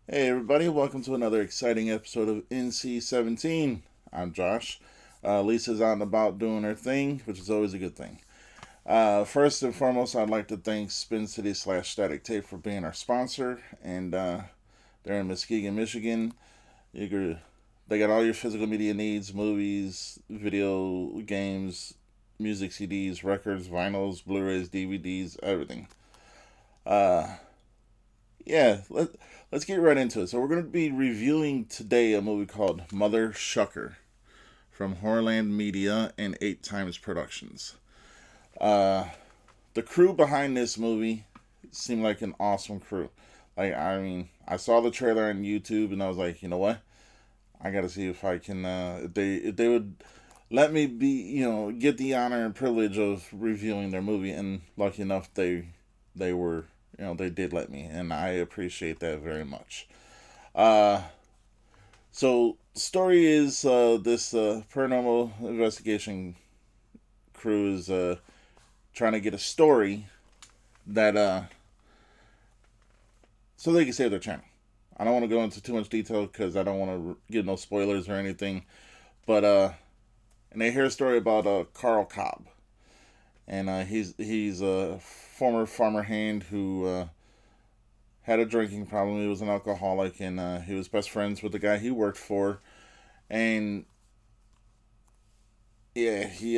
Hey everybody, welcome to another exciting episode of NC-17. I'm Josh. Lisa's out and about doing her thing, which is always a good thing. First and foremost, I'd like to thank Spin City slash Static Tape for being our sponsor. And they're in Muskegon, Michigan. They got all your physical media needs: movies, video games, music CDs, records, vinyls, Blu-rays, DVDs, everything. Uh, let's get right into it. So we're going to be reviewing today a movie called Mothershucker from Horrorland Media and Eight Times Productions. Uh, the crew behind this movie seemed like an awesome crew. I saw the trailer on YouTube and I was like, you know what? I got to see if I can. If they would let me be, get the honor and privilege of reviewing their movie. And lucky enough, they were, they did let me, and I appreciate that very much. Uh, so story is this paranormal investigation crew is trying to get a story that so they can save their channel. I don't want to go into too much detail because I don't want to give no spoilers or anything. But and they hear a story about Carl Cobb, and he's a former farmer hand who had a drinking problem. He was an alcoholic, and he was best friends with the guy he worked for. And yeah, he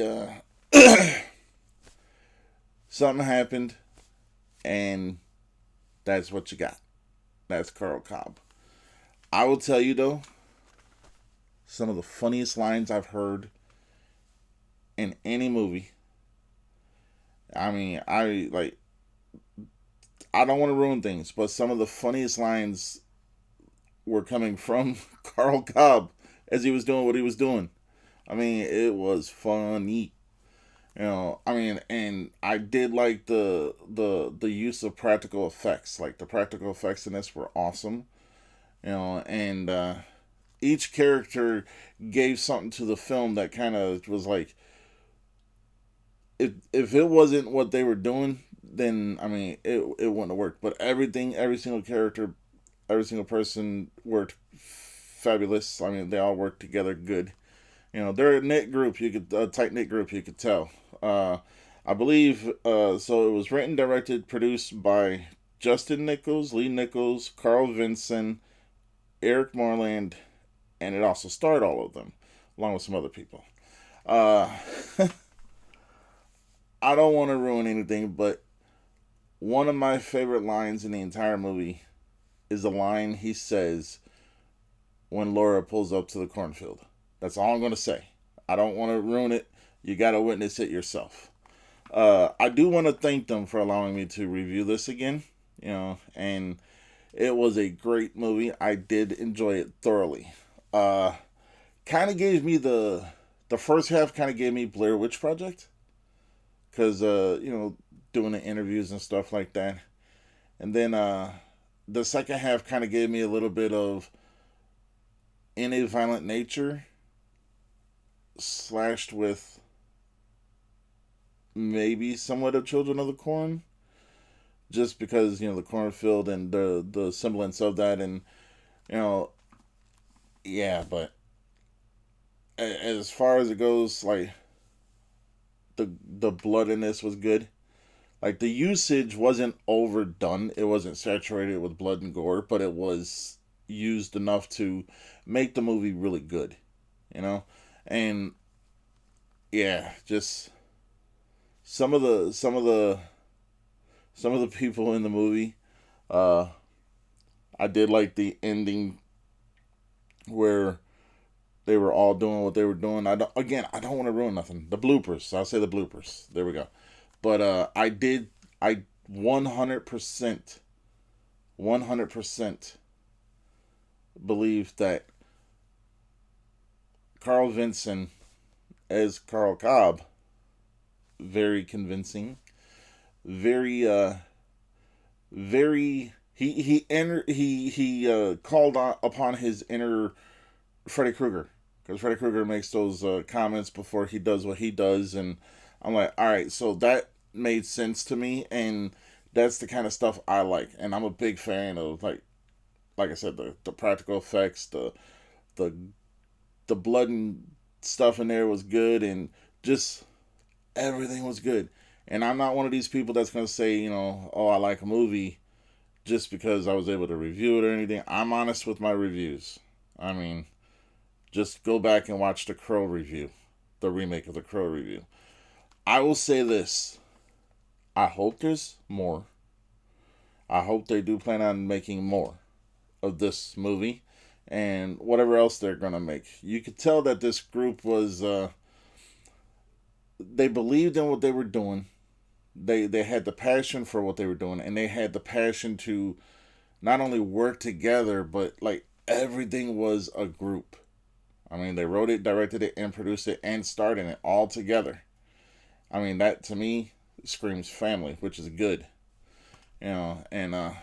something happened, and that's what you got. That's Carl Cobb. I will tell you though, some of the funniest lines I've heard in any movie. I mean, I don't want to ruin things, but some of the funniest lines were coming from Carl Cobb as he was doing what he was doing. I mean, it was funny. And I did like the use of practical effects. Like the practical effects in this were awesome. And each character gave something to the film that kind of was like, if it wasn't what they were doing, then I mean it wouldn't have worked. But every single character, every single person worked fabulous. I mean, they all worked together good. They're a knit group. A tight knit group. You could tell. I believe. So it was written, directed, produced by Justin Nichols, Lee Nichols, Carl Vinson, Eric Moreland, and it also starred all of them, along with some other people. Uh, I don't want to ruin anything, but one of my favorite lines in the entire movie is the line he says when Laura pulls up to the cornfield. That's all I'm going to say. I don't want to ruin it. You got to witness it yourself. I do want to thank them for allowing me to review this again. And it was a great movie. I did enjoy it thoroughly. Uh, Kind of gave me the first half kind of gave me Blair Witch Project because doing the interviews and stuff like that, and then the second half kind of gave me a little bit of In a Violent Nature slashed with maybe somewhat of Children of the Corn, just because the cornfield and the semblance of that, and you know yeah, but as far as it goes, like the blood in this was good. Like the usage wasn't overdone. It wasn't saturated with blood and gore, but it was used enough to make the movie really good, you know? And yeah, just some of the some of the some of the people in the movie, uh I did like the ending where they were all doing what they were doing. I don't want to ruin nothing. The bloopers. I'll say the bloopers. There we go. But I 100% 100% believe that Carl Vinson as Carl Cobb, very convincing, very very he called upon his inner Freddy Krueger, because Freddy Krueger makes those comments before he does what he does, and I'm like, all right, so that made sense to me, and that's the kind of stuff I like, and I'm a big fan of like like I said, the practical effects, the the blood and stuff in there was good, and just everything was good. And I'm not one of these people that's gonna say, oh, I like a movie just because I was able to review it or anything. I'm honest with my reviews. I mean, just go back and watch the Crow review, the remake of the Crow review. I will say this. I hope there's more. I hope they do plan on making more of this movie and whatever else they're going to make. You could tell that this group was, they believed in what they were doing. They had the passion for what they were doing, and they had the passion to not only work together, but like everything was a group. I mean, they wrote it, directed it, and produced it, and starred in it all together. I mean, that to me screams family, which is good. And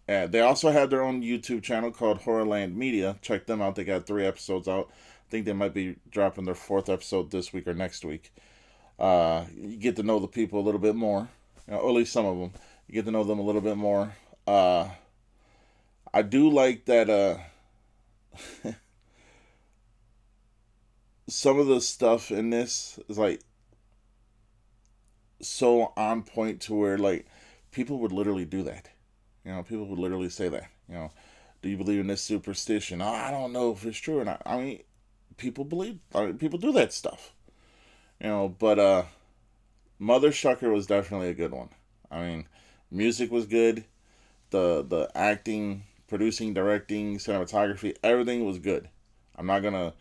they also have their own YouTube channel called Horrorland Media. Check them out. They got 3 episodes out. I think they might be dropping their 4th episode this week or next week. You get to know the people a little bit more, or at least some of them. You get to know them a little bit more. I do like that some of the stuff in this is like so on point to where like people would literally do that. People would literally say that. Do you believe in this superstition? Oh, I don't know if it's true or not. I mean, people people do that stuff. But Mothershucker was definitely a good one. I mean, music was good. The acting, producing, directing, cinematography, everything was good. I'm not gonna,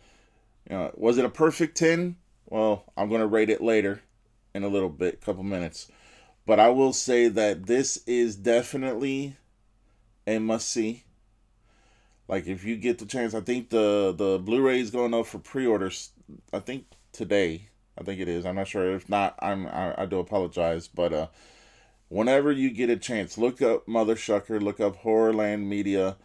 was it a perfect 10? Well, I'm gonna rate it later in a little bit, couple minutes. But I will say that this is definitely a must-see. Like, if you get the chance, I think the Blu-ray is going up for pre-orders, I think today. I think it is. I'm not sure. If not, I do apologize. But whenever you get a chance, look up Mothershucker, look up Horrorland Media,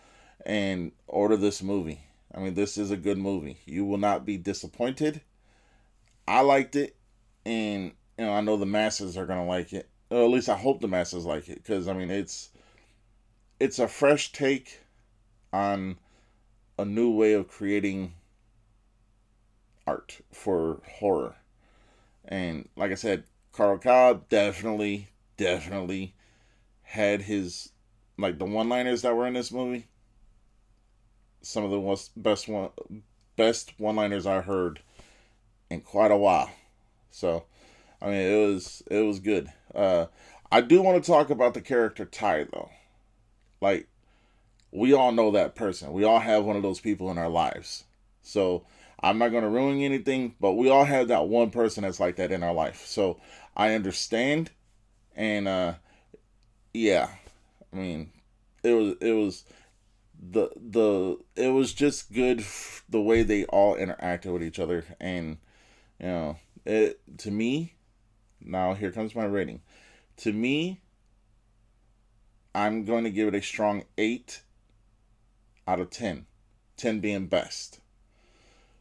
and order this movie. I mean, this is a good movie. You will not be disappointed. I liked it, and I know the masses are gonna like it. Or at least I hope the masses like it, because I mean it's a fresh take on a new way of creating art for horror. And like I said, Carl Cobb definitely had his, like, the one-liners that were in this movie. Some of the best one-liners I heard in quite a while. So, I mean, it was good. I do want to talk about the character Ty, though. Like, we all know that person. We all have one of those people in our lives. So, I'm not going to ruin anything, but we all have that one person that's like that in our life. So, I understand. And, yeah. I mean, it was it was just good the way they all interacted with each other. And, to me, now here comes my rating. To me, I'm going to give it a strong 8 out of 10. 10 being best.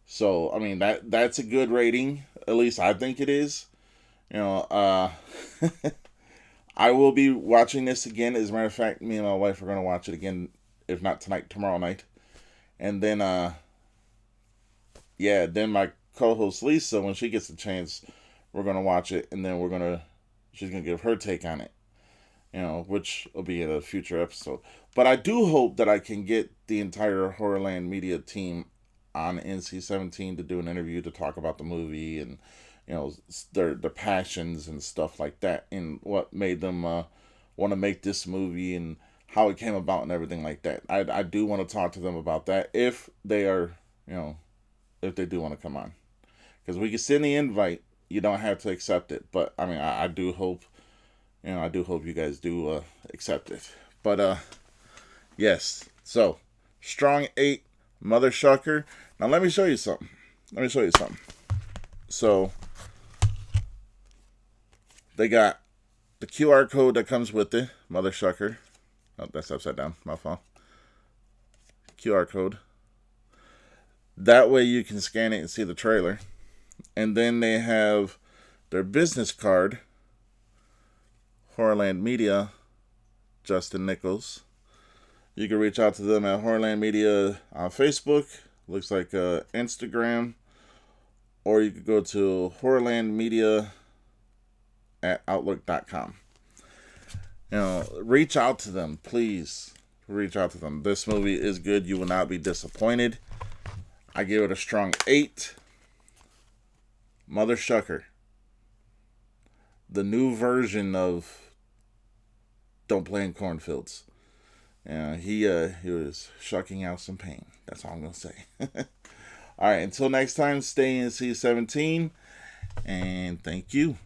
So, I mean, that's a good rating. At least I think it is. I will be watching this again. As a matter of fact, me and my wife are going to watch it again, if not tonight, tomorrow night. And then, then my co-host Lisa, when she gets a chance, we're going to watch it, and then she's going to give her take on it. Which will be in a future episode. But I do hope that I can get the entire Horrorland Media team on NC-17 to do an interview to talk about the movie and, their passions and stuff like that, and what made them want to make this movie and how it came about and everything like that. I do want to talk to them about that if they are, if they do want to come on. Because we can send the invite. You don't have to accept it. But, I mean, I do hope... I do hope you guys do accept it. But, yes. So, strong 8, Mothershucker. Now, let me show you something. So, they got the QR code that comes with it, Mothershucker. Oh, that's upside down. My fault. QR code. That way you can scan it and see the trailer. And then they have their business card. Horrorland Media, Justin Nichols. You can reach out to them at Horrorland Media on Facebook. Looks like Instagram. Or you could go to horrorlandmedia at outlook.com. Reach out to them, please. Reach out to them. This movie is good. You will not be disappointed. I give it a strong 8. Mothershucker. The new version of Don't Play in Cornfields. He was shucking out some pain. That's all I'm going to say. All right, until next time, stay NC-17, and thank you.